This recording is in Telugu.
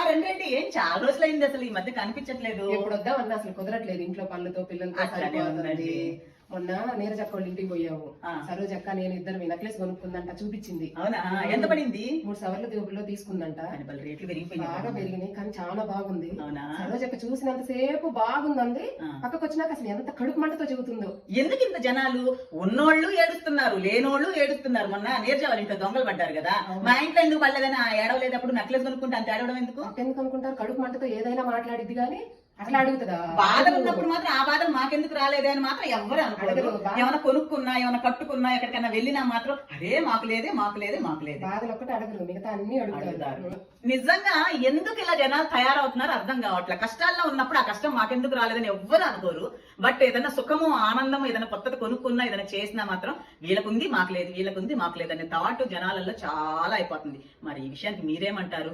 రండి రండి. ఏం చాలా రోజులైంది, అసలు ఈ మధ్య కనిపించట్లేదు. ఎప్పుడు వద్దామన్నా అసలు కుదరట్లేదు. ఇంట్లో పనులతో పిల్లలతో అట్లానే సరిపోతుంది. ఉందండి. మొన్న నీరజక్క వాళ్ళ ఇంటికి పోయాము. ఆ. సరోజక్క నేను ఇద్దరు నెక్లెస్ కొనుక్కుందంట, చూపించింది. అవునా? ఎంత పడింది? 3 సవర్ల దేవుళ్ళలో తీసుకుందంట. రేట్లు బాగా పెరిగిపోయింది. పెరిగినాయి కానీ చాలా బాగుంది. అవునా? సరోజక్క చూసినంత సేపు బాగుందండి. ఆ. పక్కకు వచ్చినాక అసలు ఎంత కడుపు మంటతో చెబుతుందో. ఎందుకు ఇంత జనాలు? ఉన్నోళ్ళు ఏడుస్తున్నారు, లేనోళ్ళు ఏడుస్తున్నారు. మొన్న నీరజ వాళ్ళ ఇంట్లో దొంగలు పడ్డారు కదా, మా ఇంట్లో ఎందుకు పడలేదని ఆ ఏడవలేదప్పుడు నక్లెస్ కొనుక్కుంటే అంత ఏడవడం ఎందుకు? ఎందుకు అనుకుంటారు? కడుపు మంటతో ఏదైనా మాట్లాడిద్ది గానీ అట్లా అడుగుతుందా? బాధలు ఉన్నప్పుడు మాత్రం ఆ బాధలు మాకెందుకు రాలేదే అని మాత్రం ఎవ్వరు అనుకోరు. ఏమైనా కొనుక్కున్నా, ఏమైనా కట్టుకున్నా, ఎక్కడికైనా వెళ్ళినా మాత్రం అరే మాకు లేదే, మాకు లేదే, మాకు లేదే. బాధలు ఒక్కటి అడగరు, మిగతా అన్ని అడుగుతారు. నిజంగా ఎందుకు ఇలా జనాలు తయారవుతున్నారు అర్థం కావట్లేదు. కష్టాల్లో ఉన్నప్పుడు ఆ కష్టం మాకెందుకు రాలేదని ఎవ్వరు అనుకోరు. బట్ ఏదైనా సుఖము, ఆనందము, ఏదైనా కొత్తది కొనుక్కున్నా, ఏదైనా చేసినా మాత్రం వీళ్ళకుంది మాకు లేదు, వీళ్ళకుంది మాకు లేదు అనే థాట్ జనాలలో చాలా అయిపోతుంది. మరి ఈ విషయానికి మీరేమంటారు?